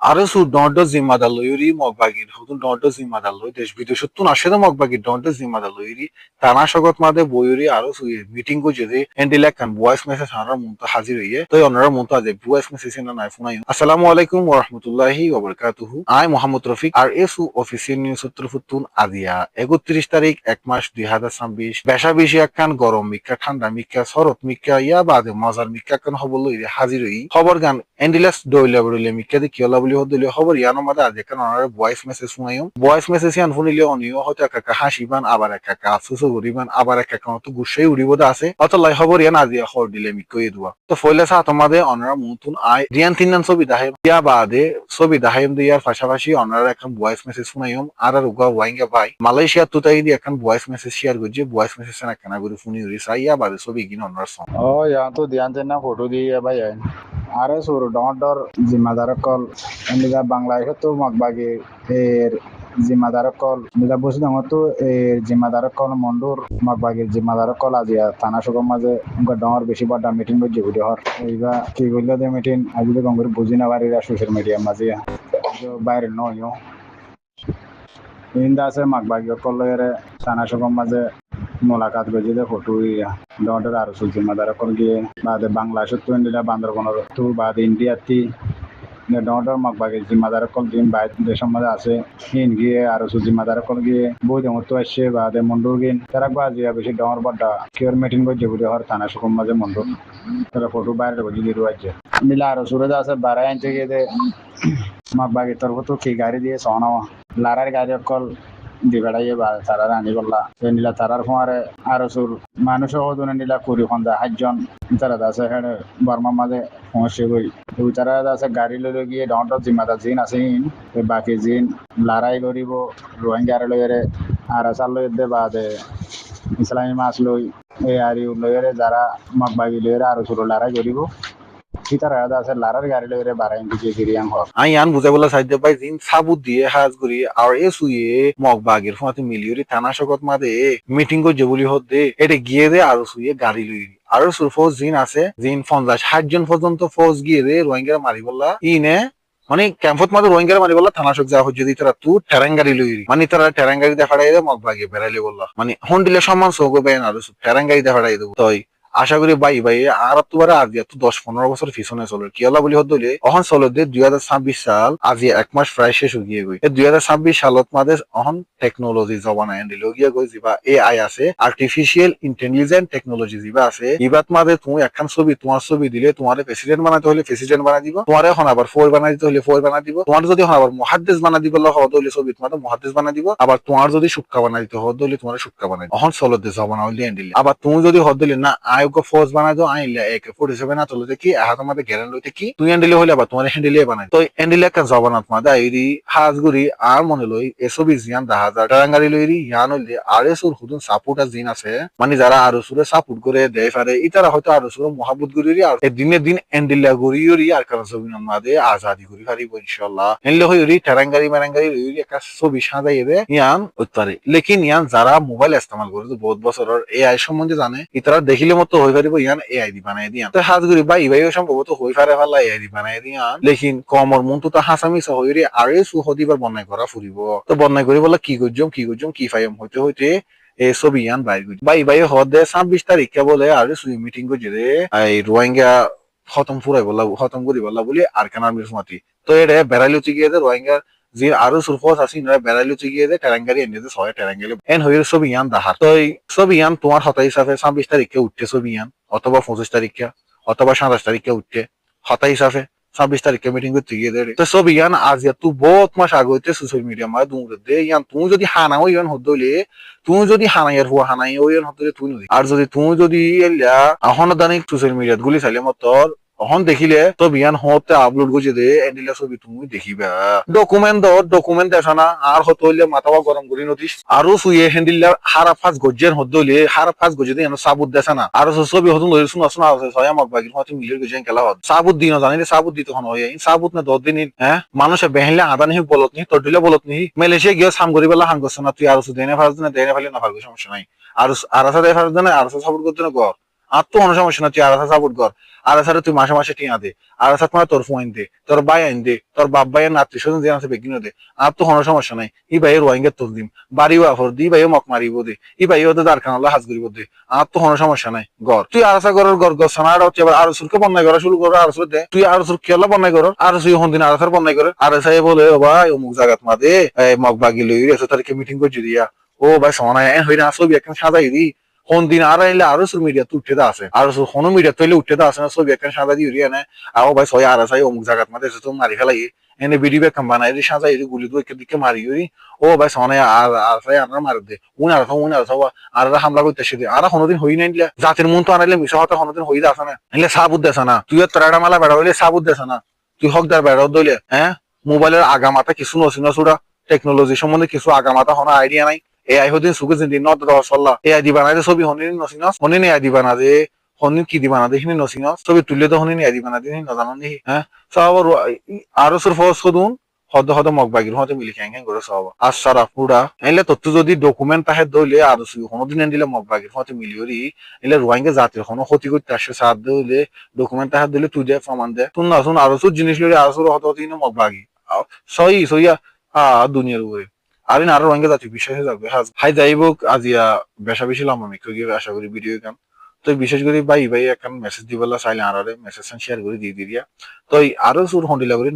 Arasu don't zimadaloiri mogbagir hudun don't zimadalo desh bidushuttun asheda mogbagir don't zimadaloiri tana shogot made boyuri arasu meeting ko jede endilekan voice message hanar munta hazir hoye toy onara munta je voice message na na phone assalamu alaikum wa rahmatullahi wa barakatuh I Muhammad Rafiq আর এসু official news সূত্রফুতুন আজিয়া 31 তারিখ 1 মাস 2026 বেশা বেশি একখান গরম মিক্কা ঠান্ডা মিক্কা শরৎ মিক্কা ইয়া বাদে মজার মিক্কা কান হবলই হাজির হই খবর গান এন্ডিলাস দইলা বড়লে মিক্কা দি কিওলা বলি হদলে খবর ইয়ানো মাদা আজ কান অনার ভয়েস মেসেজ শুনাইও ভয়েস মেসেজ ইয়ান শুনিলে অনিও হয়তো একা হাসিবান আবার একা আফসোস করিবান আবার একা তো গুছাই উড়িবদা আছে অতলাই খবর ইয়ান আজিয়া খবর দিলে মিক্কই দুয়া তো ফয়লা সা তোমাদের অনারা মুতুন আই রিয়ান তিনন ছবি দাহে ইয়া বাদে ছবি দাহেম দিয়ার পাশাপাশি অনারা এখন ভয়েস মেসেজ শুনাইম আর উগা ওয়াইঙ্গা ভাই মালয়েশিয়া তুতাই দি এখন ভয়েস মেসেজ শেয়ার করছে ভয়েস মেসেজ না কেনা করে শুনি উড়ি সাই ইয়া বাদে ছবি কিন অনারা সং यहाँ तो ध्यान से ना फोटो दी है भाई है अरे सुर डॉटर जिम्मेदार कल निजा बांग्लादेश तो मकबागे এর জিম্মাদার কল নিজা বসে দাম তো এর জিম্মাদার কল মন্ডুর মকবাগের জিম্মাদার কল আজিয়া থানা সকম মাঝে ডর বেশি বড় মিটিং করছে বুঝে হর এইবা কি করলে দে মিটিং আজি তো গঙ্গের বুঝি না বাড়িরা সোশ্যাল মিডিয়া মাঝে বাইরে নয় ইন্দা আছে মকবাগে কল এর থানা সকম মাঝে মোলাকাত করছে যে ফটো ডর আর সু জিম্মাদার কল গিয়ে বাদে বাংলাদেশ তো ইন্ডিয়া বান্দরবনের তো বাদে ইন্ডিয়াতি ডর মকবাগের জিম্মাদার কল দিন বাইর দেশের মধ্যে আছে হিন গিয়ে আর সু জিম্মাদার কল গিয়ে বই মতো আসছে বাদে মন্ডুর গিন তারা বাজিয়া বেশি ডর বড়া কেয়ার মিটিং করছে বুঝে হর থানা সকম মাঝে মন্ডুর তারা ফটো বাইরে করছে দিয়ে রয়েছে মিলা আর সুরজ আছে বারাই আনছে গিয়ে মকবাগের তরফ তো কি গাড়ি দিয়ে সোনা লারার গাড়ি কল দিবেড়াইয়ে বা তারার আনি বললা নিলা তারার ফোয়ারে আর সুর মানুষ হদুনে নিলা কুড়ি খন্দা 8জন তারা আছে হেডে বর্মা মাঝে পৌঁছে গই ওই তারা আছে গাড়ি লই গিয়ে ডাউনটাউন জিম্মাদার জিন আছে বাকি জিন লড়াই করিব রোহিঙ্গার লইরে আর আসার লই দে বাদে ইসলামী মাছ লই এই আর লইরে যারা মকবাগি লইরে আর সুর লড়াই করিব সীতারা আছে লারার গাড়ি লইরে বারাই দিকে গিরিয়াং হক আই আন বুঝে বলা সাইড বাই জিন সাবুত দিয়ে হাজ করি আর এসুয়ে মগবাগের ফতে মিলিয়রি থানা সকত মাদে মিটিং করছে বলি হদে এটা গিয়ে দে আর সুয়ে গাড়ি লইরি আর সুর ফৌজ জিন আছে জিন 50-60 জন পর্যন্ত ফৌজ গিয়ে দে রোহিঙ্গা মারি বললা ইনে মানে ক্যাম্পত মাঝে রোহিঙ্গা মারি বললা থানা সক যা হচ্ছে যদি তারা তু টেরাঙ্গারি লইরি মানে তারা টেরাঙ্গারি দেখাড়াই দে মগবাগে বেড়াইলে বললা মানে হন্ডিলে সম্মান সগো বেন আর টেরাঙ্গারি দেখাড়াই দেবো তাই আশা করি ভাই আর তোমার আজ এত 10-15 বছর পিছনে চলো কি হলা বলি হদলে অহন চলো দে 2026 সাল আজ 1 মাস প্রায় শেষ হয়ে গই 2026 সালত মাঝে অহন টেকনোলজি জবানা এন্ডিল গিয়ে গই যিবা এআই আছে আর্টিফিশিয়াল ইন্টেলিজেন্ট টেকনোলজি যিবা আছে ইবাত মাঝে তুমি একখান ছবি তোমার ছবি দিলে তোমার প্রেসিডেন্ট বানাতে হলে প্রেসিডেন্ট বানা দিব তোমার এখন আবার ফোর বানা দিতে হলে ফোর বানা দিব তোমার যদি এখন আবার মুহাদ্দিস বানা দিব হদলে ছবি তোমার মুহাদ্দিস বানা দিব আবার তোমার যদি সুক্কা বানা দিতে হদলে তোমার সুক্কা বানা দিব অহন চলো দে জবানা হলে এন্ডিল আবার তুমি যদি হদলে না আয়োগ ফৌজ বানাই দো আইলে AK-47 না চলতে কি আহাত আমাদের গ্যারান্টি লইতে কি তুই হ্যান্ডেলে হইলে আবার তোমার হ্যান্ডেলে বানাই তো হ্যান্ডেলে একটা জবানাত মাদা আইরি হাজগুড়ি আর মনে লই এসবি জিয়ান 10,000 টাঙ্গারি লইরি ইয়ান হইলে আর এসুর হুদুন সাপোর্ট আর জিন আছে মানে যারা আর সুরে সাপোর্ট করে দেয় পারে ইতারা হয়তো আর সুরে মহাবুত গরিরি আর দিনে দিন হ্যান্ডেলে গরিরি আর কারণ ছবি মাদে আজাদি গরি পারিব ইনশাআল্লাহ এনলে হইরি টাঙ্গারি মারাঙ্গারি লইরি একটা ছবি সাজাই দে ইয়ান উত্তরে লেকিন ইয়ান যারা মোবাইল ইস্তেমাল করে বহুত বছরের এআই সম্বন্ধে জানে ইতারা দেখিলে মতো হই পারিব ইয়ান এআই দি বানাই দিয়া তো হাজগুড়ি ভাই সম্ভবত হই পারে ফালা এআই দি বানাই দিয়া লেকিন কমর মন তো হাসামি হইরে আর এ সুহদিবার বন্যাই করা ফুরিব তো বন্যাই করি বলা কি করজম কি ফাইম হইতে হইতে এ ছবি ইয়ান ভাই হদে 26 তারিখ কে বলে আর সুই মিটিং করছে রে এই রোহিঙ্গা খতম ফুরাই বলা খতম করি বলা বলি আর কানার মিরমাতি তো এটা বেড়াইলো গিয়ে দে রোহিঙ্গা যে আরো সুরফস আসি না বেড়াইলো গিয়ে দে টেরাঙ্গারি এনে দে ছয় টেরাঙ্গারি এন হইরে ছবি ইয়ান দাহার তো ছবি ইয়ান তোমার হতা হিসাবে 26 তারিখে উঠতে ছবি ইয়ান অথবা 25 তারিখে অথবা 27 তারিখে উঠতে হতা হিসাবে 26 তারিখে মিটিং করতে গিয়ে দে তো ছবি ইয়ান আজ তুই বহুত মাস আগে হইতে সোশ্যাল মিডিয়া মাঝে দূর দে ইয়ান তুমি যদি হানা হই ইয়ান হদলে তুমি যদি হানাইয়ার হুয়া হানাই ওই ইয়ান হদলে তুই নদী আর যদি তুমি যদি এখন দানিক সোশ্যাল মিডিয়াত গুলি চাইলে মতর অহন দেখিলে তো বিয়ান হতে আপলোড করছে দে এন্ডিলা ছবি তুমি দেখিবা ডকুমেন্ট দেখা না আর হতে হইলে মাথাও গরম করি নতিস আরো সুয়ে হ্যান্ডিলার হারা ফাজ গজ্জের হদলে হারা ফাজ গজ্জে দে সাবুত দেখা না আর ছবি হতুন লই শুনা শুনা আছে ছয় আমাক বাকি হতে মিলির গজেন খেলা হদ সাবুত দিন জানিলে সাবুত দিতে হন হয় সাবুত না 10 দিন হ্যাঁ মানুষে বেহলে আদা নেই বলত নি তোর দিলে বলত নি মালয়েশিয়া গিয়ে সাম করি বেলা হাঙ্গছ না তুই আর দেনে ফাজ না দেনে ফেলে না ফাজ সমস্যা নাই আর আর আছে ফাজ না আর সাপোর্ট করতে না কর আর তো কোনো সমস্যা না, তুই আর সাপোর্ট কর, আর তুই মাসে মাসে টিয়া দে, আর মানে তোর ফোন দে, তোর ভাই আইন দে, তোর বাপ ভাইয়ের আত্মীয় স্বজন যে আছে বেগিনো দে, আর তো কোনো সমস্যা নাই। ই ভাই রোহিঙ্গা তোর দিম, বাড়িও আফর দি, ভাই মক মারিব দে, ই ভাই ওদের দারখানা হাজ করিব দে, আর তো কোনো সমস্যা নাই। গর তুই আর গরের গর গর সানাটা হচ্ছে এবার আর সুরকে বন্যায় করা শুরু করো, আর সুর দে তুই আর সুর কেলা বন্যায় করো, আর সুই হন্দিন আর বন্যায় করে, আর বলে ও ভাই অমুক জায়গাত মাদে মগ বাগি লই তারিখে মিটিং করছি দিয়া, ও ভাই সমানায় হই না ছবি একখান সাজাই দি, কোন দিন আর আইলে আরো সুর মিডিয়া উঠতে দা আছে, আর কোনো মিডিয়া তৈলে উঠতে দা আছে না, ছবি একখান সাজা দিয়ে রিয়া না, আও ভাই ছয় আর অমুক জায়গাত মাদে তো মারি ফেলাই, এনে ভিডিও একখান বানাই সাজাই গুলি দুই দিকে মারি ও ভাই সমানায় আর আর মার দে উন আর হামলা করতেছে দে, আর কোনোদিন হই নাই জাতির মন তো আনাইলে মিশা হতে কোনোদিন হই দা আছে না, এলে সাবুদ দেছ না, তুই তোরা মালা বেড়া হইলে সাবুদ দেছ না, তুই হকদার বেড়াও দইলে হ্যাঁ, মোবাইলের আগামাতা কিছু নসিনা সুরা, টেকনোলজি সম্বন্ধে কিছু আগামাতা হনা আইডিয়া নাই, এআই হদিন সুগে জিন্দি নদ রসল্লা এআই দিবা না ছবি হনিন নসিনস হনিন এআই দিবা না যে হনিন কি দিবা না দেখিনি নসিনস ছবি তুললে তো হনিন এআই দিবা না দিন নজানো নি হ্যাঁ, সব আরো সুর ফস কদুন হদ হদ মগবাগির হতে মিলি ক্যাং ক্যাং করে সব আসারা পুরা এলে তত্ত্ব যদি ডকুমেন্ট তাহে দইলে আর কোনোদিন দিলে মগবাগির হতে মিলিওরি এলে রোহিঙ্গা জাতির কোনো ক্ষতি করতে আসে সাথ দিলে ডকুমেন্ট তাহে দিলে তুই দে প্রমাণ দে তুই না শুন আরো সুর জিনিস লই আরো সুর হতে হতে মগবাগি সইয়া দুনিয়ার উপরে আরিন আরো রোহিঙ্গা জাতি বিশ্বাসে যাবে হাই যাইব আজিয়া বেশা বেশি লম্বা মিক্র গিয়ে আশা করি ভিডিও গান তো বিশেষ করে ভাই ভাই এখন মেসেজ দিবেলা চাইলে আরে মেসেজ শেয়ার করে দিয়ে দিয়া তো আরো সুর হন্ডিলা করে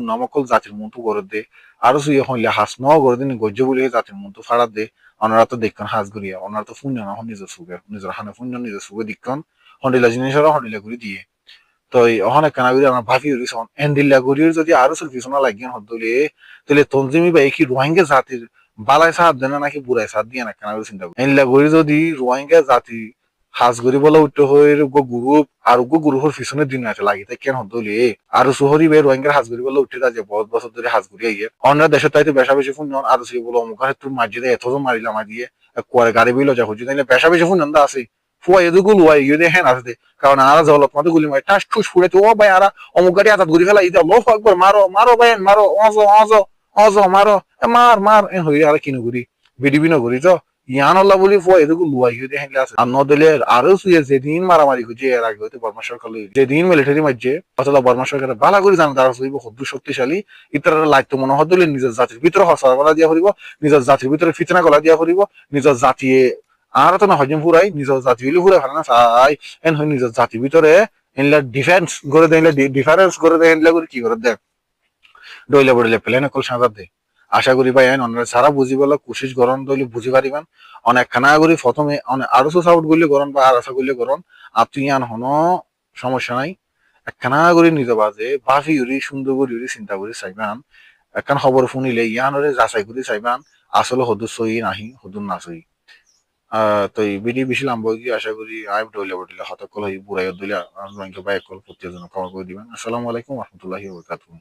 নমকল জাতির মন্ত্র করে দে আরো সুইয়া হইলে হাস ন করে দিন গজ্য বলে জাতির মন্ত্র ফাড়া দে ওনারা তো দেখবেন হাস করিয়া ওনারা তো পুণ্য না নিজের সুখে নিজের হানে পুণ্য নিজের সুখে দেখবেন হন্ডিলা জিনিসেরা হন্ডিলা করে দিয়ে তো অনেক কানা করি আমার ভাবি রিসন এন্ডিল্লা গরির যদি আরো সুর পিছনে লাগিয়ে হদলে তাহলে তনজিমি ভাই কি রোহিঙ্গা জাতির বালাই সাহায্য দেয় না নাকি বুড়াই সাহায্য দিয়ে না কানা করে চিন্তা করি এন্ডিল্লা গরি যদি রোহিঙ্গা জাতি হাজ গরি বলা উঠতে হয়ে গ্রুপ আর গ্রুপের পিছনে দিন আছে লাগি তাই কেন হদলে আর সুহরি ভাই রোহিঙ্গার হাজ গরি বলা উঠতে যাচ্ছে বহুত বছর ধরে হাজ গরি আইয়ে অন্য দেশের তাইতে বেশা বেশি ফুন আর সে বলো অমুক তুই মাঝে এতজন মারিলাম দিয়ে কোয়ারে গাড়ি বিল যা হচ্ছে তাইলে বেশা বেশি ফুন আছে ফুয়া এদুগুলো ওয়াই ইউদে হ্যাঁ আছে কারণ আরা জলত মতো গুলি মারি টাস ঠুস ফুড়ে তো ও ভাই আরা অমুক গাড়ি আজাদ ঘুরি ফেলা ইদা লোক একবার মারো মারো ভাই মারো অজো অজো অজো মারো মার মার এ হই আর কিনো ঘুরি বিডিবি নগরি তো ইয়ানল্লা বলি ফুয়া এদুগুলো ওয়াই ইউদে হ্যাঁ আছে আর নদলে আরো সুয়ে যেদিন মারামারি হচ্ছে এর আগে হইতে বর্মা সরকার যেদিন মিলিটারি মারছে অথবা বর্মা সরকার বালা করে জানা তারা হইব খুব শক্তিশালী ইতারা লাইতো মনে হদলে নিজের জাতির ভিতরে হসার গলা দিয়া ফুরিব নিজের জাতির ভিতরে ফিতনা গলা দিয়া ফুরিব নিজের জাতিয়ে আর তো না হজম ফুরাই নিজের জাতি হইলে ফুরাই ভালো না চাই এন হয় নিজের জাতির ভিতরে এনলা ডিফেন্স করে দেয় ডিফারেন্স করে দেয় এনলা করে কি করে দেয় ডইলে বড়লে প্লেন কল সাজা দে আশা করি ভাই আইন অনরা সারা বুঝিবলা কোশিশ গরন দইলে বুঝি পারিবান অনেক খানা করি প্রথমে আরো সাউট গইলে গরন বা আর আশা গইলে গরন আপনি আন হন সমস্যা নাই একখানা করে নিতে বাজে বাফি উড়ি সুন্দর করে উড়ি চিন্তা করে চাইবান একখান খবর শুনিলে ইয়ানরে যাচাই করে চাইবান আসলে হদু সই নাহি হদুন না সই তো এই ভিডিও বেশি লম্বা হয়ে গিয়ে আশা করি আইব ডইলে বটিলে হতকল হই বুড়াই দইলে রোহিঙ্গা বাইক কল প্রত্যেকজন খবর করে দিবেন। আসসালামু আলাইকুম ওয়া রাহমাতুল্লাহি ওয়া বারাকাতুহু।